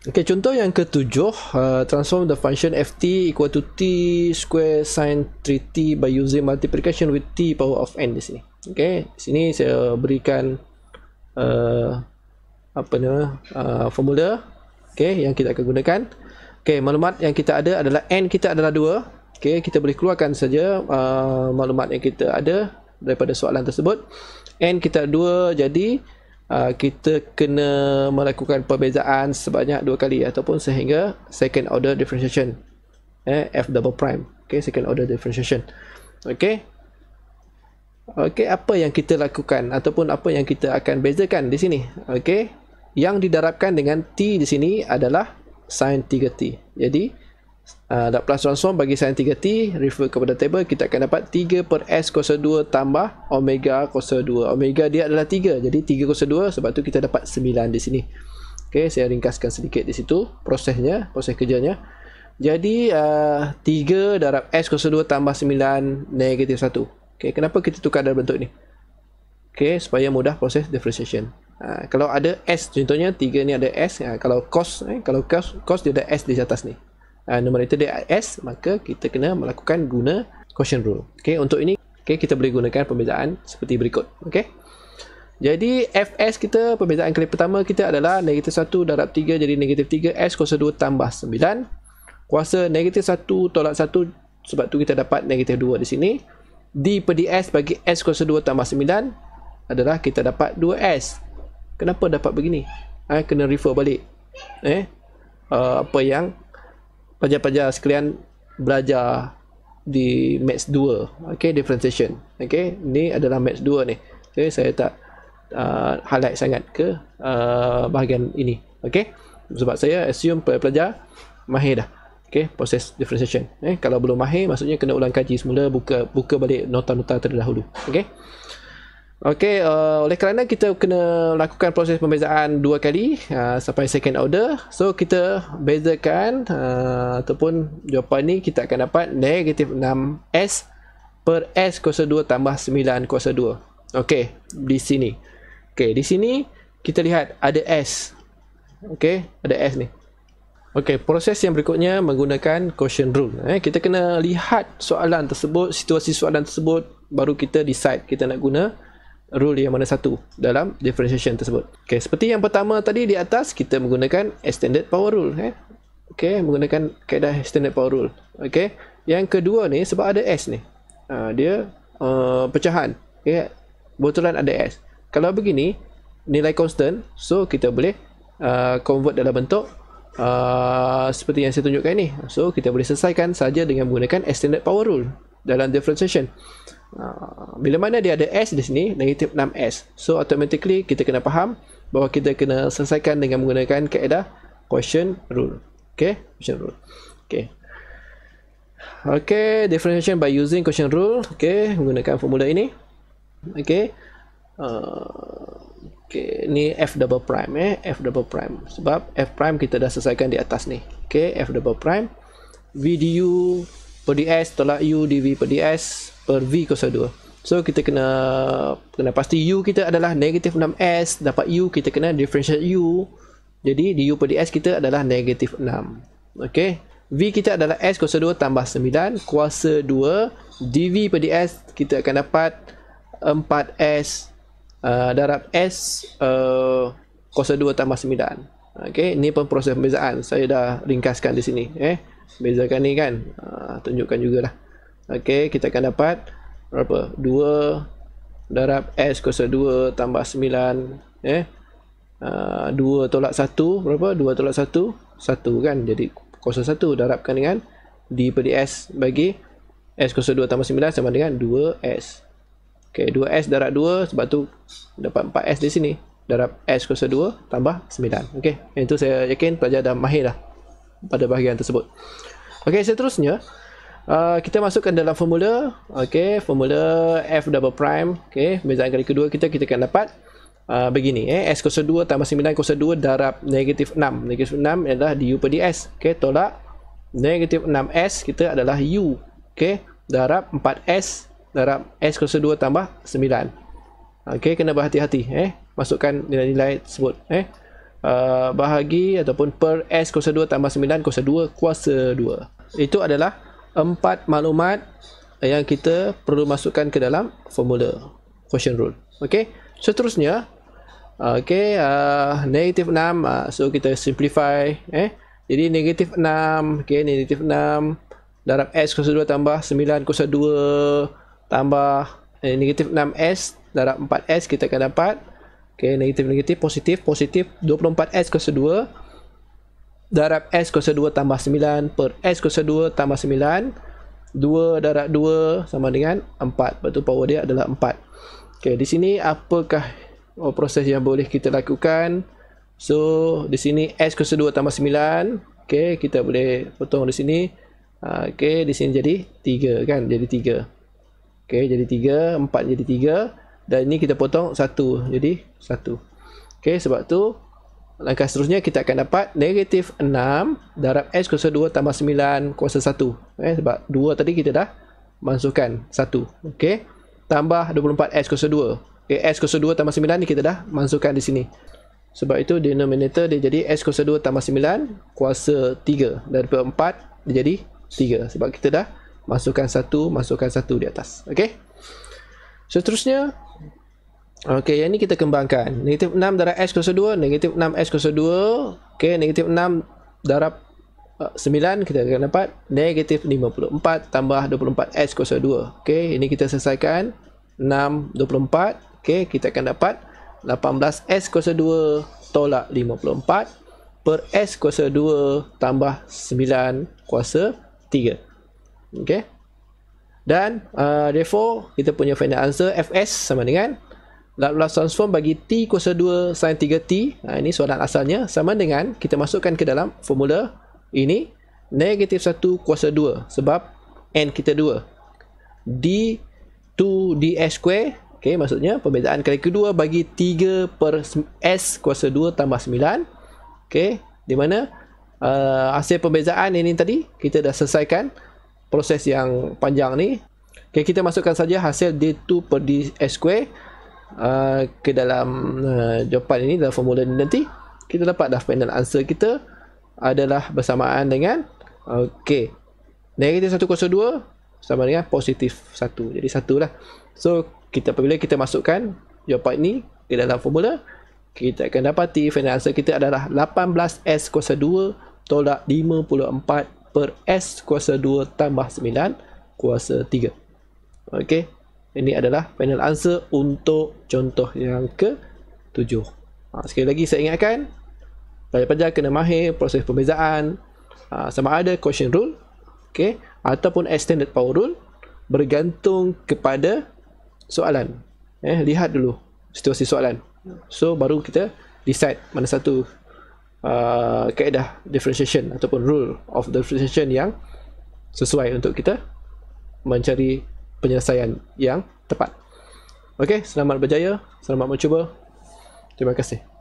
Okey, contoh yang ketujuh, transform the function ft equal to t square sin 3t by using multiplication with t power of n di sini. Okey, di sini saya berikan formula okey yang kita akan gunakan. Okey, maklumat yang kita ada adalah n kita adalah 2. Okey, kita boleh keluarkan saja maklumat yang kita ada daripada soalan tersebut. N kita 2, jadi kita kena melakukan perbezaan sebanyak 2 kali ataupun sehingga second order differentiation, f double prime. Okay, second order differentiation. Okay, apa yang kita lakukan ataupun apa yang kita akan bezakan di sini? Okay, yang didarabkan dengan t di sini adalah sin 3t. Jadi Laplace transform bagi sin 3t, refer kepada table, kita akan dapat 3 per s kuasa 2 tambah omega kuasa 2. Omega dia adalah 3, jadi 3 kuasa 2, sebab tu kita dapat 9 di sini. Okey, saya ringkaskan sedikit di situ prosesnya, proses kerjanya. Jadi 3 darab s kuasa 2 tambah 9 negatif 1. Okey, kenapa kita tukar dalam bentuk ni? Okey, supaya mudah proses differentiation. Kalau ada s, contohnya 3 ni ada s, kalau cos dia ada s di atas ni. Numerator dia S, maka kita kena melakukan guna quotient rule. Okey, untuk ini kita boleh gunakan perbezaan seperti berikut. Okey. Jadi Fs kita, perbezaan kali pertama kita adalah negatif 1 darab 3 jadi negatif 3S kuasa 2 tambah 9. Kuasa negatif 1 tolak 1, sebab tu kita dapat negatif 2 di sini. D per ds bagi S kuasa 2 tambah 9 adalah kita dapat 2S. Kenapa dapat begini? Kena refer balik. Apa yang pelajar-pelajar sekalian belajar di Maths 2, okey, differentiation. Okey, ni adalah Maths 2 ni. Okey, saya tak highlight sangat ke bahagian ini. Okey, sebab saya assume pelajar mahir dah. Okey, proses differentiation. Kalau belum mahir, maksudnya kena ulang kaji semula, buka balik nota-nota terlebih dahulu. Okey. Okey, oleh kerana kita kena lakukan proses pembezaan 2 kali sampai second order, so kita bezakan ataupun jawapan ni kita akan dapat negatif 6s per s kuasa 2 tambah 9 kuasa 2. Okey, di sini. Okey, di sini kita lihat ada s. Okey, ada s ni. Okey, proses yang berikutnya menggunakan quotient rule. Kita kena lihat soalan tersebut, situasi soalan tersebut, baru kita decide kita nak guna rule yang mana satu dalam differentiation tersebut. Okey, seperti yang pertama tadi di atas, kita menggunakan extended power rule. Okey, menggunakan kaedah extended power rule. Okey, yang kedua ni sebab ada s ni, dia pecahan. Okey, kebetulan ada s. Kalau begini nilai constant, so kita boleh convert dalam bentuk seperti yang saya tunjukkan ni. So kita boleh selesaikan saja dengan menggunakan extended power rule dalam differentiation. Bila mana dia ada s di sini, negatif 6s, so automatically kita kena faham bahawa kita kena selesaikan dengan menggunakan kaedah quotient rule. Okay, quotient rule. Okay, differentiation by using quotient rule. Okay, menggunakan formula ini. Okay, ni f double prime, f double prime, sebab f prime kita dah selesaikan di atas ni. Okay, f double prime v du per ds tolak u dv per ds per v kuasa 2. So kita kena pasti u kita adalah negatif 6s, dapat u kita kena differentiate u. Jadi du per ds kita adalah negatif 6. Okey, v kita adalah s kuasa 2 tambah 9 kuasa 2 dv per ds kita akan dapat 4s darab s kuasa 2 tambah 9. Okey, ini pun proses pembezaan. Saya dah ringkaskan di sini. Bezakan ni kan, tunjukkan jugalah. Okey, kita akan dapat berapa? 2 darab s kuasa 2 tambah 9. 2 tolak 1 berapa? 2 tolak 1 1 kan, jadi kuasa 1 darabkan dengan d per ds bagi s kuasa 2 tambah 9 sama dengan 2s. Okey, 2s darab 2, sebab tu dapat 4s di sini, darab s kuasa 2 tambah 9. Okey, itu saya yakin pelajar dah mahir dah pada bahagian tersebut. Okey, seterusnya kita masukkan dalam formula. Okey, formula f double prime. Okey, perbezaan kali kedua kita akan dapat begini, s kuasa 2 tambah 9 kuasa 2 darab negatif 6. Negatif 6 adalah du per ds. Okey, tolak negatif 6s kita adalah u. Okey, darab 4s darab s kuasa 2 tambah 9. Okey, kena berhati-hati masukkan nilai-nilai tersebut. bahagi ataupun per S kuasa 2 tambah 9 kuasa 2 kuasa 2. Itu adalah 4 maklumat yang kita perlu masukkan ke dalam formula quotient rule. Okey, seterusnya negatif 6, so kita simplify. Jadi negatif 6, negatif 6 darab S kuasa 2 tambah 9 kuasa 2 tambah negatif 6S darab 4S, kita akan dapat negatif positif 24S kuasa 2 darab S kuasa 2 tambah 9 per S kuasa 2 tambah 9, 2 darab 2 sama dengan 4, lepas tu power dia adalah 4. di sini apakah proses yang boleh kita lakukan? So di sini S kuasa 2 tambah 9, kita boleh potong di sini. Di sini jadi 3 kan, jadi 3. Jadi 3, 4 jadi 3, dan ini kita potong 1 jadi 1. Sebab tu langkah seterusnya kita akan dapat negatif 6 darab S kuasa 2 tambah 9 kuasa 1. Sebab 2 tadi kita dah masukkan 1. Tambah 24S kuasa 2. S kuasa 2 tambah 9 ni kita dah masukkan di sini. Sebab itu denominator dia jadi S kuasa 2 tambah 9 kuasa 3. Daripada 4 dia jadi 3. Sebab kita dah masukkan 1 di atas. Seterusnya, yang ni kita kembangkan. Negatif 6 darab S kuasa 2, negatif 6S kuasa 2. Negatif 6 darab 9, kita akan dapat negatif 54 tambah 24S kuasa 2. Ini kita selesaikan. 6, 24. Kita akan dapat 18S kuasa 2 tolak 54 per S kuasa 2 tambah 9 kuasa 3. Dan therefore kita punya final answer Fs sama dengan Laplace transform bagi T kuasa 2 sin 3T. Ini soalan asalnya, sama dengan kita masukkan ke dalam formula ini negatif 1 kuasa 2 sebab N kita 2 D2ds square. Maksudnya perbezaan kali kedua bagi 3 per S kuasa 2 tambah 9. Di mana hasil perbezaan ini tadi kita dah selesaikan proses yang panjang ni. Kita masukkan saja hasil D2 per ds square ke dalam jawapan ini, dalam formula ini nanti. Kita dapat dah final answer kita adalah bersamaan dengan negatif 1 kuasa 2 sama dengan positif 1. Jadi 1 lah. So apabila kita masukkan jawapan ini ke dalam formula, kita akan dapati final answer kita adalah 18S kuasa 2 tolak 54 per S kuasa 2 tambah 9 kuasa 3. Ini adalah final answer untuk contoh yang ke-7. Sekali lagi saya ingatkan, pelajar-pelajar kena mahir proses pembezaan, sama ada quotient rule ataupun extended power rule, bergantung kepada soalan. Lihat dulu situasi soalan, so baru kita decide mana satu kaedah differentiation ataupun rule of differentiation yang sesuai untuk kita mencari penyelesaian yang tepat. Selamat berjaya, selamat mencuba. Terima kasih.